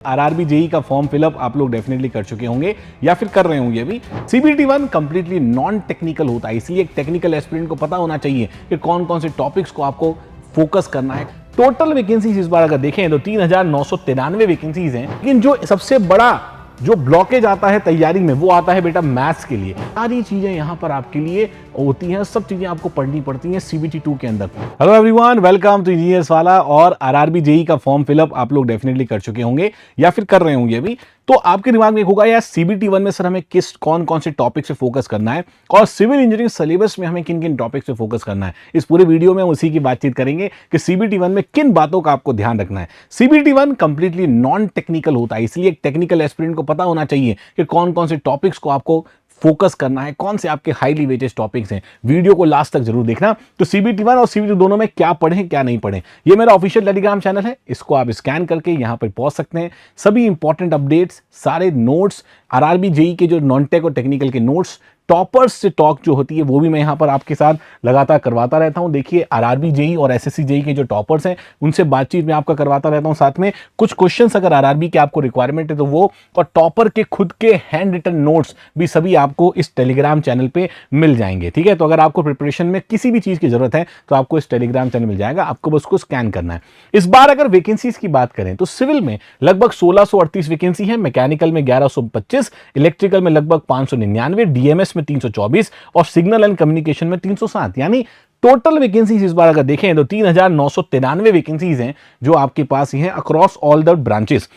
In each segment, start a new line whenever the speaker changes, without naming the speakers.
RRB JE का form fill up आप लोग डेफिनेटली कर चुके होंगे या फिर कर रहे होंगे अभी। सीबीटी 1 कंप्लीटली नॉन टेक्निकल होता है, इसलिए एक टेक्निकल एस्पिरेंट को पता होना चाहिए कि कौन कौन से टॉपिक्स को आपको फोकस करना है। टोटल वैकेंसीज इस बार अगर देखें तो 3993 वैकेंसीज हैं, लेकिन जो सबसे बड़ा जो ब्लॉकेज आता है तैयारी में वो आता है बेटा मैथ्स के लिए। सारी चीजें यहां पर आपके लिए होती हैं, सब चीजें आपको पढ़नी पड़ती हैं सीबीटी 2 के अंदर। Hello everyone, welcome to engineers वाला। और आरआरबी जेई का फॉर्म फिलअप आप लोग डेफिनेटली कर चुके होंगे या फिर कर रहे होंगे अभी। तो आपके दिमाग में होगा यार सीबीटी 1 में सर हमें कौन कौन से टॉपिक से फोकस करना है और सिविल इंजीनियरिंग सिलेबस में हमें किन किन टॉपिक से फोकस करना है। इस पूरे वीडियो में उसी की बातचीत करेंगे कि सीबीटी 1 में किन बातों का आपको ध्यान रखना है। सीबीटी 1 कंप्लीटली नॉन टेक्निकल होता है, इसलिए एक टेक्निकल एस्पिरेंट को पता होना चाहिए कि कौन कौन से टॉपिक्स को आपको फोकस करना है, कौन से आपके हाईली वेटेड टॉपिक्स हैं। वीडियो को लास्ट तक जरूर देखना। तो सीबीटी 1 और सीबीटी 2 दोनों में क्या पढ़ें क्या नहीं पढ़ें, ये मेरा ऑफिशियल टेलीग्राम चैनल है, इसको आप स्कैन करके यहां पर पहुंच सकते हैं। सभी इंपॉर्टेंट अपडेट्स, सारे नोट्स, आरआरबी जेई के जो नॉन टेक और टेक्निकल के नोट्स, टॉपर्स से टॉक जो होती है वो भी मैं यहां पर आपके साथ लगातार करवाता रहता हूं। देखिए आरआरबी जेई और एसएससी जेई के जो टॉपर्स हैं उनसे बातचीत में आपका करवाता रहता हूं। साथ में कुछ क्वेश्चंस अगर आरआरबी के आपको रिक्वायरमेंट है तो वो, और टॉपर के खुद के हैंड रिटन नोट्स भी सभी आपको इस टेलीग्राम चैनल पे मिल जाएंगे। ठीक है, तो अगर आपको प्रिपरेशन में किसी भी चीज की जरूरत है तो आपको इस टेलीग्राम चैनल मिल जाएगा, आपको बस उसको स्कैन करना है। इस बार अगर वैकेंसीज की बात करें तो सिविल में लगभग 1638 वैकेंसी है, मैकेनिकल में 1125, इलेक्ट्रिकल में लगभग 599, डीएमएस में 324 और सिग्नल एंड कम्युनिकेशन में 307। यानी टोटल वैकेंसीज इस बार अगर देखें तो 3993 वैकेंसीज हैं जो आपके पास ही हैं अक्रॉस ऑल द ब्रांचेस।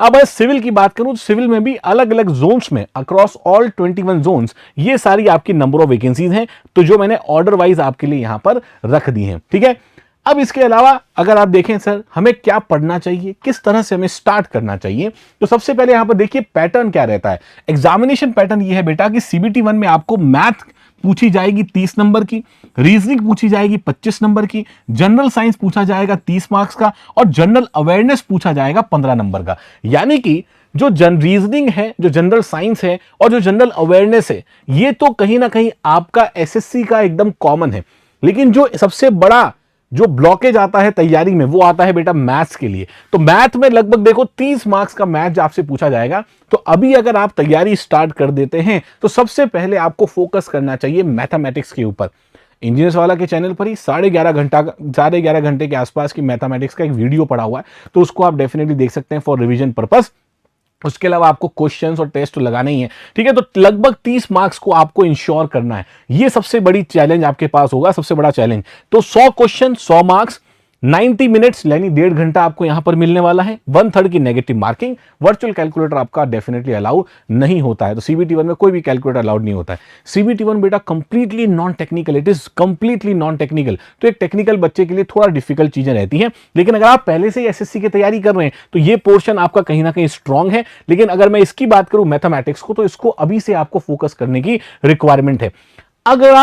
अब सिविल की बात करूं तो सिविल में भी अलग अलग जोन्स में अक्रॉस ऑल 21 जोन्स ये सारी आपकी नंबर ऑफ वैकेंसीज हैं, तो जो मैंने ऑर्डर वाइज आपके लिए यहां पर रख दी हैं। ठीक है, अब इसके अलावा अगर आप देखें सर हमें क्या पढ़ना चाहिए, किस तरह से हमें स्टार्ट करना चाहिए, तो सबसे पहले यहां पर देखिए पैटर्न क्या रहता है। एग्जामिनेशन पैटर्न ये है बेटा कि सीबीटी 1 में आपको मैथ पूछी जाएगी 30 नंबर की, रीजनिंग पूछी जाएगी 25 नंबर की, जनरल साइंस पूछा जाएगा 30 मार्क्स का और जनरल अवेयरनेस पूछा जाएगा 15 नंबर का। यानी कि जो रीजनिंग है, जो जनरल साइंस है और जो जनरल अवेयरनेस है, ये तो कहीं ना कहीं आपका एसएससी का एकदम कॉमन है, लेकिन जो सबसे बड़ा जो ब्लॉकेज आता है तैयारी में वो आता है बेटा मैथ्स के लिए। तो मैथ में लगभग देखो 30 मार्क्स का मैथ आपसे पूछा जाएगा। तो अभी अगर आप तैयारी स्टार्ट कर देते हैं तो सबसे पहले आपको फोकस करना चाहिए मैथमेटिक्स के ऊपर। इंजीनियर्स वाला के चैनल पर ही 11.5 घंटे के आसपास की मैथमेटिक्स का एक वीडियो पड़ा हुआ है, तो उसको आप डेफिनेटली देख सकते हैं फॉर रिवीजन पर्पस। उसके अलावा आपको क्वेश्चंस और टेस्ट तो लगाना ही है। ठीक है, तो लगभग 30 मार्क्स को आपको इंश्योर करना है, ये सबसे बड़ी चैलेंज आपके पास होगा, सबसे बड़ा चैलेंज। तो 100 क्वेश्चन 100 मार्क्स, 90 मिनट्स यानी 1.5 घंटा आपको यहां पर मिलने वाला है। 1/3 की नेगेटिव मार्किंग, वर्चुअल कैलकुलेटर आपका डेफिनेटली अलाउ नहीं होता है, तो सीबीटी 1 में कोई भी कैलकुलेटर अलाउड नहीं होता है। सीबीटी 1 बेटा completely non technical, it is completely non technical. तो एक टेक्निकल बच्चे के लिए थोड़ा डिफिकल्ट चीजें रहती हैं, लेकिन अगर आप पहले से ही एसएससी की तैयारी कर रहे हैं तो ये पोर्शन आपका कहीं ना कहीं स्ट्रांग है। लेकिन अगर मैं इसकी बात करूं मैथमेटिक्स को, तो इसको अभी से आपको फोकस करने की रिक्वायरमेंट है। अगर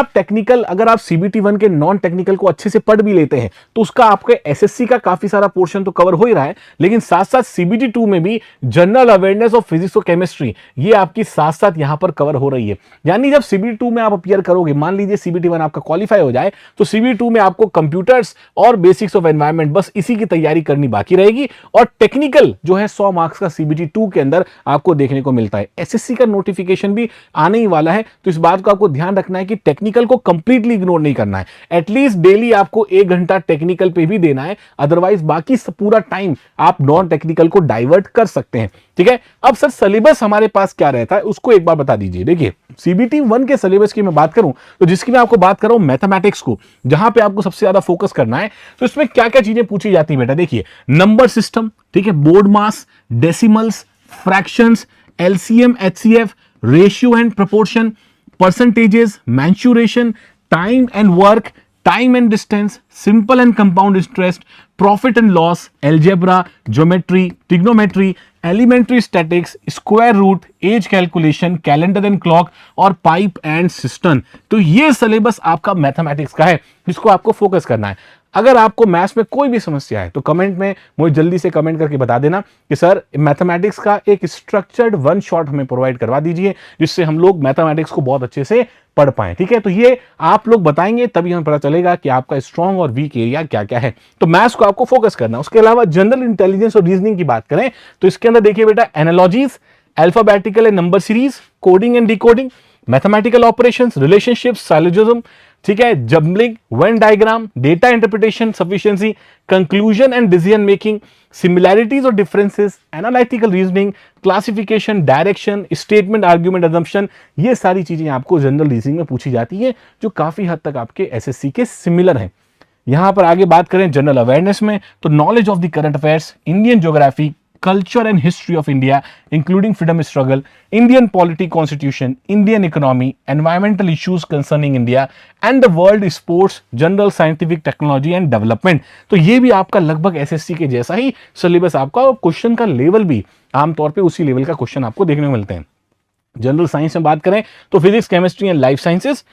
आप सीबीटी 1 के नॉन टेक्निकल को अच्छे से पढ़ भी लेते हैं तो उसका आपके एसएससी का काफी सारा पोर्शन तो कवर हो ही रहा है, लेकिन साथ साथ सीबीटी 2 में भी जनरल अवेयरनेस ऑफ फिजिक्स और केमिस्ट्री ये आपकी साथ साथ यहां पर कवर हो रही है। यानी जब सीबीटी 2 में आप अपीयर करोगे, मान लीजिए सीबीटी 1 आपका क्वालिफाई हो जाए, तो सीबीटी 2 में आपको कंप्यूटर्स और बेसिक्स ऑफ एनवायरनमेंट बस इसी की तैयारी करनी बाकी रहेगी, और टेक्निकल जो है 100 मार्क्स का सीबीटी 2 के अंदर आपको देखने को मिलता है। एसएससी का नोटिफिकेशन भी आने ही वाला है, तो इस बात को आपको ध्यान रखना है कि टेक्निकल को कंप्लीटली इग्नोर नहीं करना है। एटलीस्ट डेली आपको 1 घंटा टेक्निकल पे भी देना है, अदरवाइज बाकी पूरा टाइम आप नॉन टेक्निकल को डाइवर्ट कर सकते हैं। ठीक है, अब सर सिलेबस हमारे पास क्या रहता है उसको एक बार बता दीजिए। देखिए सीबीटी 1 के सिलेबस की मैं बात करूं तो जिसकी मैं आपको बात कर रहा हूं मैथमेटिक्स को, जहां पे आपको सबसे ज्यादा फोकस करना है, तो इसमें क्या क्या चीजें पूछी जाती है बेटा। देखिए नंबर सिस्टम, ठीक है, board mass, decimals, fractions, LCM, HCF, ratio and proportion, percentages, mensuration, time and work, time and distance, simple and compound interest, profit and loss, algebra, geometry, trigonometry, elementary statics, square root, age calculation, calendar and clock और pipe and cistern। तो ये syllabus आपका mathematics का है जिसको आपको focus करना है। अगर आपको मैथ्स में कोई भी समस्या है तो कमेंट में मुझे जल्दी से कमेंट करके बता देना कि सर मैथमेटिक्स का एक स्ट्रक्चर्ड वन शॉट हमें प्रोवाइड करवा दीजिए, जिससे हम लोग मैथमेटिक्स को बहुत अच्छे से पढ़ पाए। ठीक है, तो ये आप लोग बताएंगे तभी हमें पता चलेगा कि आपका स्ट्रॉन्ग और वीक एरिया क्या क्या है। तो मैथ्स को आपको फोकस करना है। उसके अलावा जनरल इंटेलिजेंस और रीजनिंग की बात करें तो इसके अंदर देखिए बेटा, analogies, alphabetical and number series, coding and decoding, mathematical operations, relationships, syllogism, ठीक है, jumbling, Venn diagram, data interpretation, sufficiency, conclusion and decision making, similarities और differences, analytical reasoning, classification, direction, statement, argument, assumption, ये सारी चीजें आपको general reasoning में पूछी जाती है, जो काफी हद तक आपके एसएससी के सिमिलर हैं। यहां पर आगे बात करें जनरल अवेयरनेस में तो knowledge of the current affairs, Indian geography, culture and history of India, including freedom struggle, Indian polity constitution, Indian economy, environmental issues concerning India, and the world sports, general scientific technology and development। तो ये भी आपका लगभग SSC के जैसा ही syllabus आपका, और question का लेवल भी आमतौर पे उसी लेवल का क्वेश्चन आपको देखने को मिलते हैं। जनरल साइंस में बात करें तो physics, chemistry and life sciences,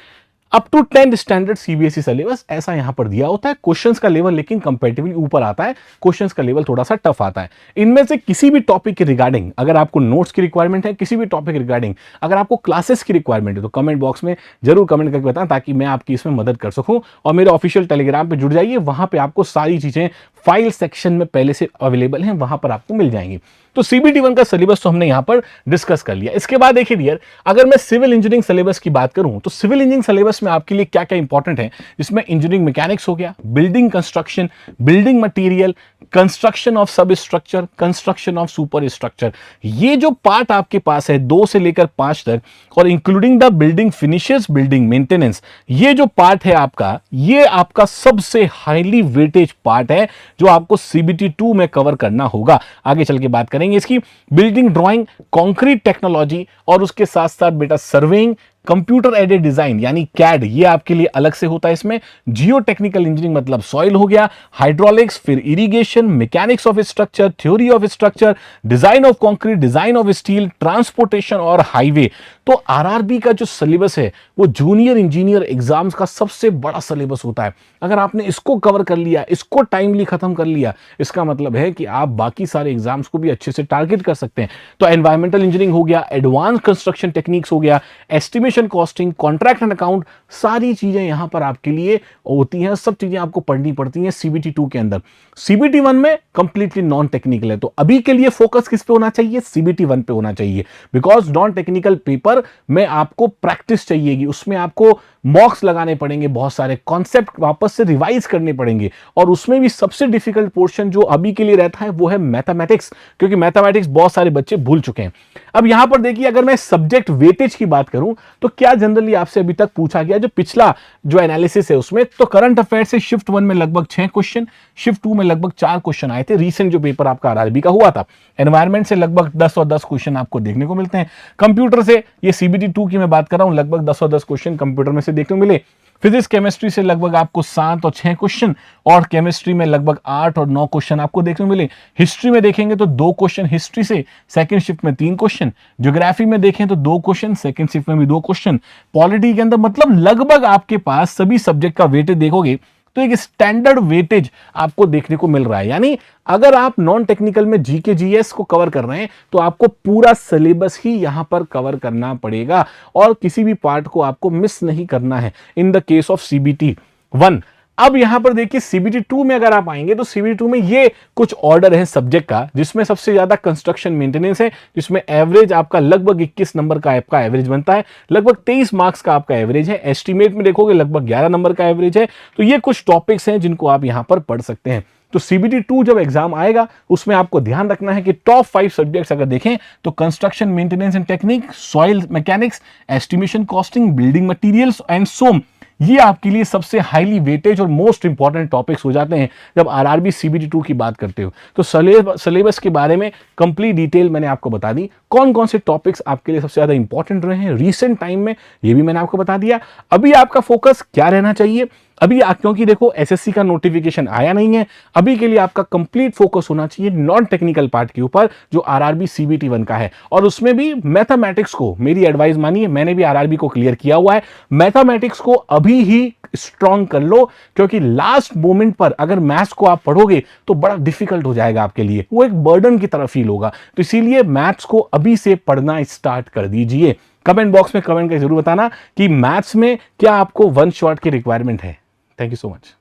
up to 10th standard CBSE syllabus ऐसा यहां पर दिया होता है। क्वेश्चंस का लेवल लेकिन कंपैरेटिवली ऊपर आता है, क्वेश्चंस का लेवल थोड़ा सा टफ आता है। इनमें से किसी भी टॉपिक के रिगार्डिंग अगर आपको नोट्स की रिक्वायरमेंट है, किसी भी टॉपिक रिगार्डिंग अगर आपको क्लासेस की रिक्वायरमेंट है, तो कमेंट बॉक्स में जरूर कमेंट करके बताएं ताकि मैं आपकी इसमें मदद कर सकूं। और मेरे ऑफिशियल टेलीग्राम पे जुड़ जाइए, वहां पे आपको सारी चीजें फाइल सेक्शन में पहले से अवेलेबल हैं, वहां पर आपको मिल जाएंगी। तो सीबीटी 1 का सिलेबस तो हमने यहां पर डिस्कस कर लिया। इसके बाद देखिए डियर, अगर मैं सिविल इंजीनियरिंग सिलेबस की बात करूं तो सिविल इंजीनियरिंग सिलेबस में आपके लिए क्या क्या इंपॉर्टेंट है, जिसमें इंजीनियरिंग मैकेनिक्स हो गया, building construction, building material, construction of sub structure, construction of super structure, ये जो पार्ट आपके पास है 2 से लेकर 5 तक, और including the building finishes, building maintenance, ये जो पार्ट है आपका, ये आपका सबसे हाईली वेटेज पार्ट है जो आपको सीबीटी 2 में कवर करना होगा। आगे चल के बात करेंगे इसकी। बिल्डिंग ड्राइंग, कंक्रीट टेक्नोलॉजी, और उसके साथ साथ बेटा सर्वेइंग, कंप्यूटर एडेड डिजाइन यानी कैड, ये आपके लिए अलग से होता है। इसमें जियो टेक्निकल इंजीनियरिंग मतलब सॉइल हो गया, हाइड्रोलिक्स, फिर irrigation, mechanics of structure, theory of structure, design of concrete, design of steel, transportation और हाईवे। तो आरआरबी का जो सिलेबस है वो जूनियर इंजीनियर एग्जाम्स का सबसे बड़ा सिलेबस होता है। अगर आपने इसको कवर कर लिया, इसको टाइमली खत्म कर लिया, इसका मतलब है कि आप बाकी सारे एग्जाम्स को भी अच्छे से टारगेट कर सकते हैं। तो एनवायरमेंटल इंजीनियरिंग हो गया, एडवांस कंस्ट्रक्शन टेक्निक्स हो गया, estimation, costing, contract and account, सारी चीजें यहां पर आपके लिए होती हैं। सब चीजें आपको पढ़नी पड़ती हैं सीबीटी 2 के अंदर। सीबीटी 1 में कंप्लीटली नॉन टेक्निकल है, तो अभी के लिए फोकस किस पे होना चाहिए, सीबीटी 1 पे होना चाहिए। बिकॉज नॉन टेक्निकल पेपर में आपको प्रैक्टिस चाहिएगी, उसमें आपको मॉक्स लगाने पड़ेंगे, बहुत सारे कॉन्सेप्ट वापस से रिवाइज करने पड़ेंगे, और उसमें भी सबसे डिफिकल्ट पोर्शन जो अभी के लिए रहता है वो है मैथमेटिक्स, क्योंकि मैथमेटिक्स बहुत सारे बच्चे भूल चुके हैं। अब यहां पर देखिए, अगर मैं सब्जेक्ट वेटेज की बात करूं तो क्या जनरली आपसे अभी तक पूछा गया, जो पिछला जो एनालिसिस है उसमें, तो करंट अफेयर से शिफ्ट 1 में लगभग 6 क्वेश्चन, शिफ्ट 2 में लगभग 4 क्वेश्चन आए थे। रीसेंट जो पेपर आपका आरआरबी का हुआ था, एनवायरमेंट से लगभग 10 और 10 क्वेश्चन आपको देखने को मिलते हैं। कंप्यूटर से, ये सीबीटी 2 की मैं बात कर रहा हूं, लगभग 10 और 10 क्वेश्चन कंप्यूटर में से देखने को मिले। फिजिक्स केमिस्ट्री से लगभग आपको 7 और 6 क्वेश्चन, और केमिस्ट्री में लगभग 8 और 9 क्वेश्चन आपको देखने को मिले। हिस्ट्री में देखेंगे तो 2 क्वेश्चन हिस्ट्री से, सेकंड शिफ्ट में 3 क्वेश्चन। ज्योग्राफी में देखें तो 2 क्वेश्चन, सेकंड शिफ्ट में भी 2 क्वेश्चन। पॉलिटी के अंदर मतलब लगभग आपके पास सभी सब्जेक्ट का वेटेज देखोगे तो एक स्टैंडर्ड वेटेज आपको देखने को मिल रहा है। यानी अगर आप नॉन टेक्निकल में जीके जीएस को कवर कर रहे हैं तो आपको पूरा सिलेबस ही यहां पर कवर करना पड़ेगा, और किसी भी पार्ट को आपको मिस नहीं करना है in the case of CBT 1। अब यहां पर देखिए सीबीटी 2 में अगर आप आएंगे तो सीबीटी 2 में ये कुछ ऑर्डर है सब्जेक्ट का, जिसमें सबसे ज्यादा कंस्ट्रक्शन मेंटेनेंस है, जिसमें एवरेज आपका लगभग 21 नंबर का आपका एवरेज बनता है, लगभग 23 मार्क्स का आपका एवरेज है। एस्टीमेट में देखोगे लगभग 11 नंबर का एवरेज है। तो ये कुछ टॉपिक्स हैं जिनको आप यहां पर पढ़ सकते हैं। तो सीबीटी 2 जब एग्जाम आएगा उसमें आपको ध्यान रखना है कि टॉप 5 सब्जेक्ट्स अगर देखें तो construction maintenance and technique, soil mechanics, estimation costing, building materials and SOM, ये आपके लिए सबसे हाईली वेटेज और मोस्ट इंपॉर्टेंट टॉपिक्स हो जाते हैं जब आरआरबी सीबीटी 2 की बात करते हो। तो सिलेबस के बारे में कंप्लीट डिटेल मैंने आपको बता दी, कौन कौन से टॉपिक्स आपके लिए सबसे ज्यादा इंपॉर्टेंट रहे हैं रीसेंट टाइम में, ये भी मैंने आपको बता दिया। अभी आपका फोकस क्या रहना चाहिए, अभी क्योंकि देखो एसएससी का नोटिफिकेशन आया नहीं है, अभी के लिए आपका कंप्लीट फोकस होना चाहिए नॉन टेक्निकल पार्ट के ऊपर जो आरआरबी सीबीटी 1 का है, और उसमें भी मैथमेटिक्स को मेरी एडवाइस मानिए, मैंने भी आरआरबी को क्लियर किया हुआ है। मैथमेटिक्स को अभी ही स्ट्रांग कर लो, क्योंकि लास्ट मोमेंट पर अगर मैथ्स को आप पढ़ोगे तो बड़ा डिफिकल्ट हो जाएगा आपके लिए, वो एक बर्डन की तरह फील होगा। तो इसीलिए मैथ्स को अभी से पढ़ना स्टार्ट कर दीजिए। कमेंट बॉक्स में कमेंट करके जरूर बताना कि मैथ्स में क्या आपको वन शॉट की रिक्वायरमेंट है। Thank you so much.